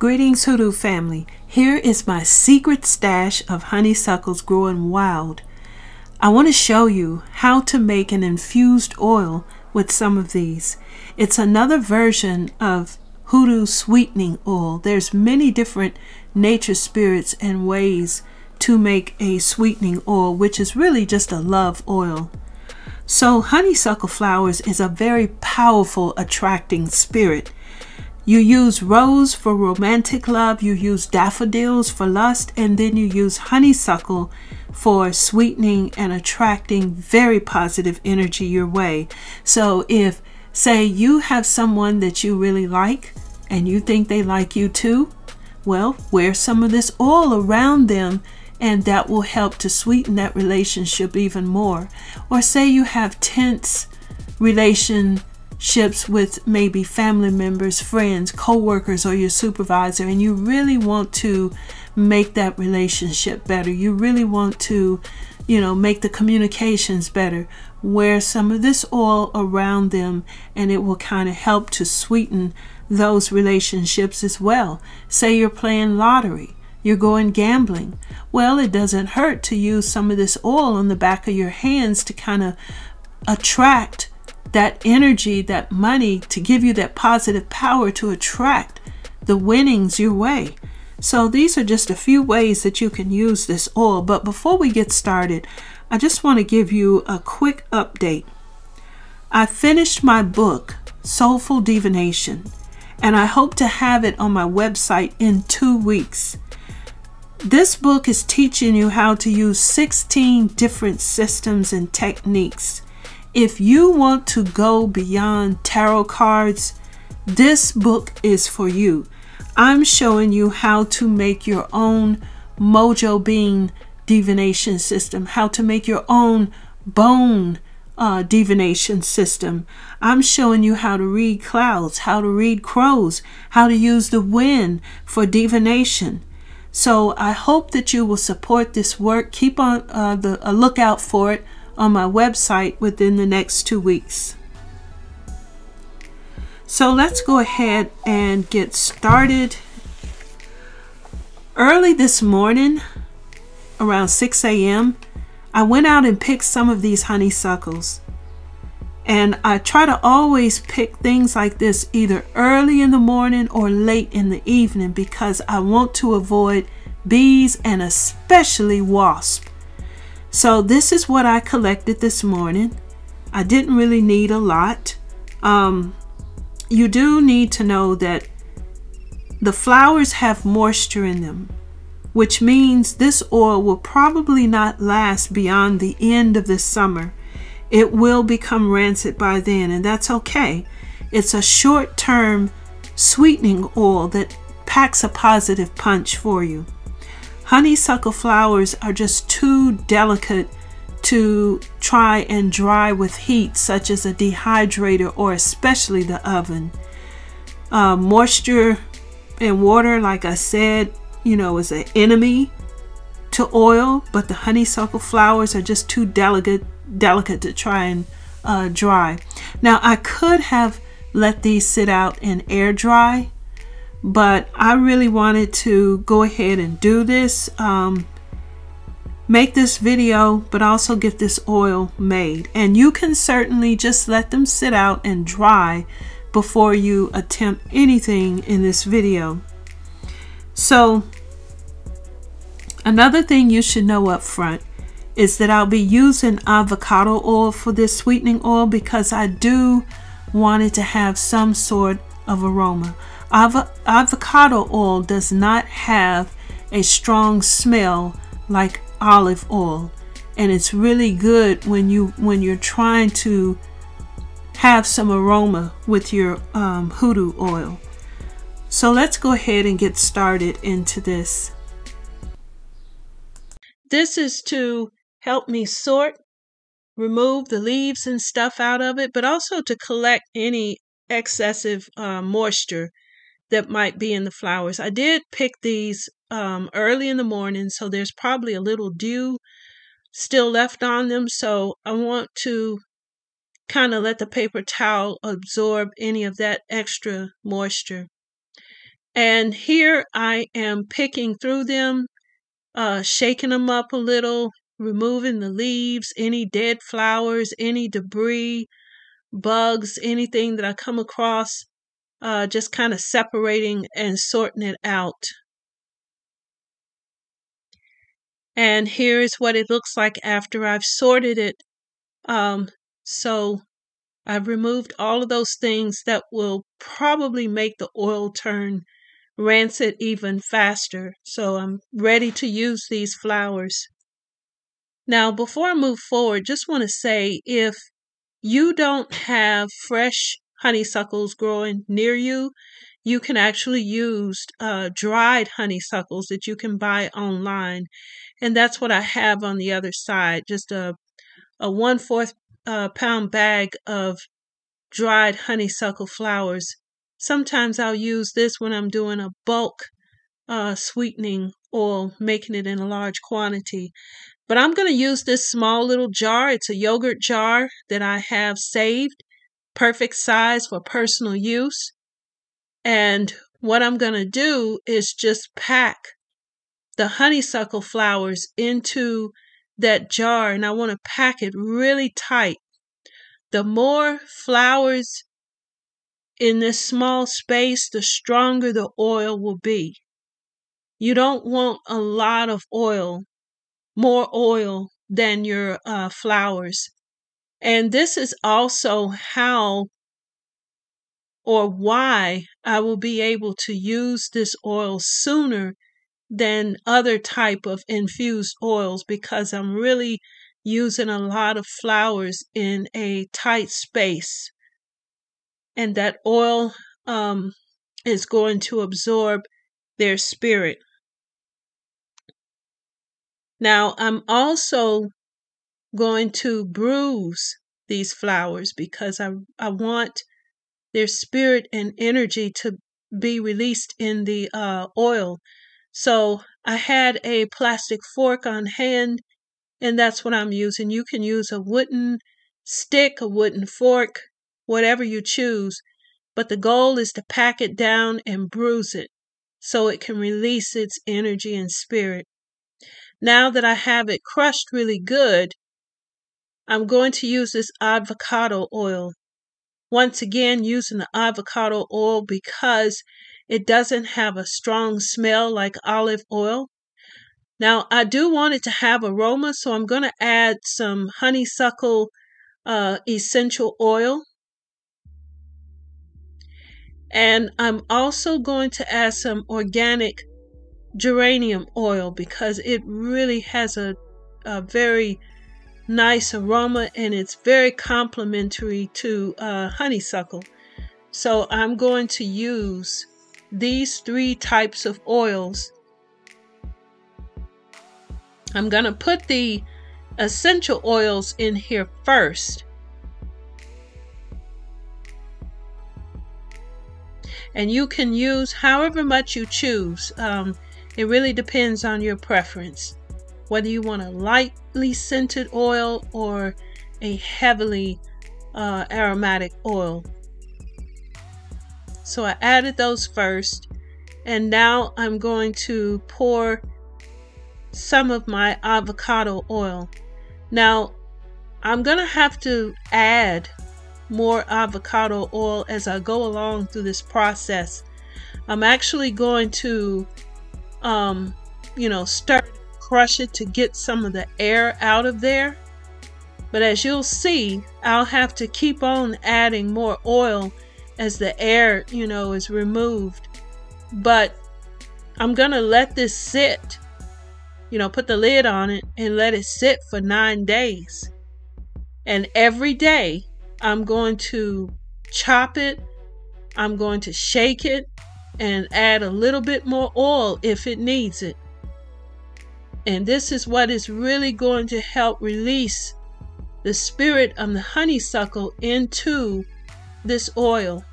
Greetings, Hoodoo family. Here is my secret stash of honeysuckles growing wild. I want to show you how to make an infused oil with some of these. It's another version of Hoodoo sweetening oil. There's many different nature spirits and ways to make a sweetening oil, which is really just a love oil. So honeysuckle flowers is a very powerful, attracting spirit. You use rose for romantic love, you use daffodils for lust, and then you use honeysuckle for sweetening and attracting very positive energy your way. So if, say, you have someone that you really like and you think they like you too, well, wear some of this oil around them and that will help to sweeten that relationship even more. Or say you have tense relationships with maybe family members, friends, co-workers, or your supervisor, and you really want to make that relationship better. You really want to, make the communications better. Wear some of this oil around them and it will kind of help to sweeten those relationships as well. Say you're playing lottery, you're going gambling. Well, it doesn't hurt to use some of this oil on the back of your hands to kind of attract that energy, that money, to give you that positive power to attract the winnings your way. So these are just a few ways that you can use this oil. But before we get started, I just want to give you a quick update. I finished my book, Soulful Divination, and I hope to have it on my website in 2 weeks. This book is teaching you how to use 16 different systems and techniques. If you want to go beyond tarot cards, this book is for you. I'm showing you how to make your own mojo bean divination system, how to make your own bone divination system. I'm showing you how to read clouds, how to read crows, how to use the wind for divination. So I hope that you will support this work. Keep on a lookout for it on my website within the next 2 weeks. So let's go ahead and get started. Early this morning, around 6 a.m., I went out and picked some of these honeysuckles. And I try to always pick things like this either early in the morning or late in the evening because I want to avoid bees and especially wasps. So this is what I collected this morning. I didn't really need a lot. You do need to know that the flowers have moisture in them, which means this oil will probably not last beyond the end of the summer. It will become rancid by then, and that's okay. It's a short-term sweetening oil that packs a positive punch for you. Honeysuckle flowers are just too delicate to try and dry with heat, such as a dehydrator or especially the oven. Moisture and water, like I said, is an enemy to oil, but the honeysuckle flowers are just too delicate to try and dry. Now, I could have let these sit out and air dry, but I really wanted to go ahead and do this, make this video, but also get this oil made. And you can certainly just let them sit out and dry before you attempt anything in this video. So another thing you should know up front is that I'll be using avocado oil for this sweetening oil because I do want it to have some sort of aroma. Avocado oil does not have a strong smell like olive oil, and it's really good when you're trying to have some aroma with your hoodoo oil. So let's go ahead and get started into this. This is to help me sort, remove the leaves and stuff out of it, but also to collect any excessive moisture that might be in the flowers. I did pick these early in the morning, so there's probably a little dew still left on them. So I want to kind of let the paper towel absorb any of that extra moisture. And here I am picking through them, shaking them up a little, removing the leaves, any dead flowers, any debris, bugs, anything that I come across, just kind of separating and sorting it out. And here's what it looks like after I've sorted it. So I've removed all of those things that will probably make the oil turn rancid even faster. So I'm ready to use these flowers. Now, before I move forward, just want to say, if you don't have fresh honeysuckles growing near you, you can actually use dried honeysuckles that you can buy online. And that's what I have on the other side, just a 1/4 pound bag of dried honeysuckle flowers. Sometimes I'll use this when I'm doing a bulk sweetening oil, making it in a large quantity. But I'm going to use this small little jar. It's a yogurt jar that I have saved, perfect size for personal use. And what I'm going to do is just pack the honeysuckle flowers into that jar, and I want to pack it really tight. The more flowers in this small space, the stronger the oil will be. You don't want a lot of oil, more oil than your flowers. And this is also how or why I will be able to use this oil sooner than other type of infused oils, because I'm really using a lot of flowers in a tight space. And that oil is going to absorb their spirit. Now, I'm also going to bruise these flowers because I want their spirit and energy to be released in the oil. So I had a plastic fork on hand, and that's what I'm using. You can use a wooden stick, a wooden fork, whatever you choose. But the goal is to pack it down and bruise it so it can release its energy and spirit. Now that I have it crushed really good, I'm going to use this avocado oil. Once again, using the avocado oil because it doesn't have a strong smell like olive oil. Now, I do want it to have aroma, so I'm going to add some honeysuckle essential oil. And I'm also going to add some organic geranium oil because it really has a very nice aroma, and it's very complementary to honeysuckle. So I'm going to use these 3 types of oils. I'm going to put the essential oils in here first. And you can use however much you choose. It really depends on your preference, whether you want a lightly scented oil or a heavily aromatic oil. So I added those first, and now I'm going to pour some of my avocado oil. Now, I'm going to have to add more avocado oil as I go along through this process. I'm actually going to, start to crush it to get some of the air out of there. But as you'll see, I'll have to keep on adding more oil as the air, is removed. But I'm going to let this sit, put the lid on it and let it sit for 9 days. And every day I'm going to chop it, I'm going to shake it, and add a little bit more oil if it needs it. And this is what is really going to help release the spirit of the honeysuckle into this oil.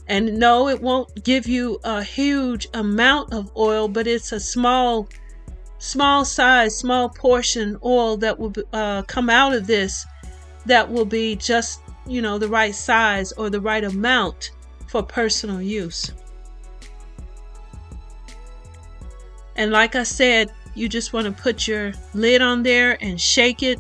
And no, it won't give you a huge amount of oil, but it's a small size, small portion oil that will come out of this that will be just, the right size or the right amount for personal use. And like I said, you just want to put your lid on there and shake it.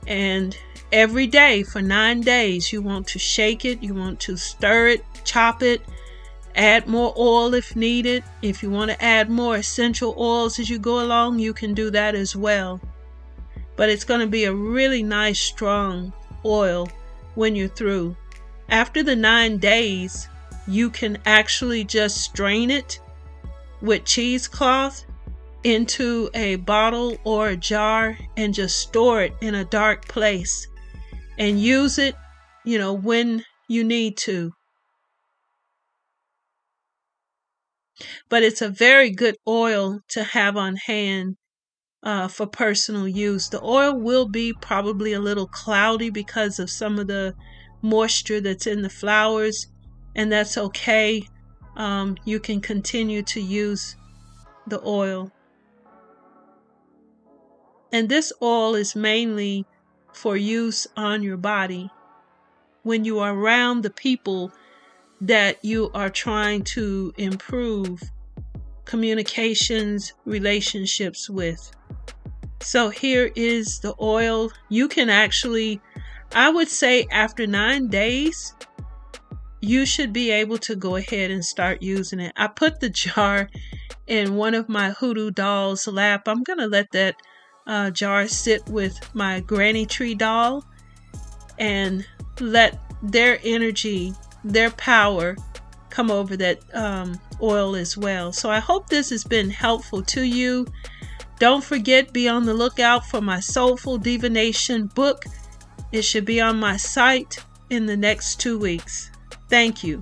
And every day for 9 days, you want to shake it. You want to stir it, chop it, add more oil if needed. If you want to add more essential oils as you go along, you can do that as well. But it's going to be a really nice, strong oil when you're through. After the 9 days, you can actually just strain it with cheesecloth into a bottle or a jar and just store it in a dark place and use it, when you need to. But it's a very good oil to have on hand for personal use. The oil will be probably a little cloudy because of some of the moisture that's in the flowers, and that's okay. You can continue to use the oil. And this oil is mainly for use on your body when you are around the people that you are trying to improve communications, relationships with. So here is the oil. You can actually, I would say after 9 days, you should be able to go ahead and start using it. I put the jar in one of my Hoodoo dolls' lap. I'm going to let that jar sit with my granny tree doll and let their energy, their power come over that oil as well. So I hope this has been helpful to you. Don't forget, be on the lookout for my Soulful Divination book. It should be on my site in the next 2 weeks. Thank you.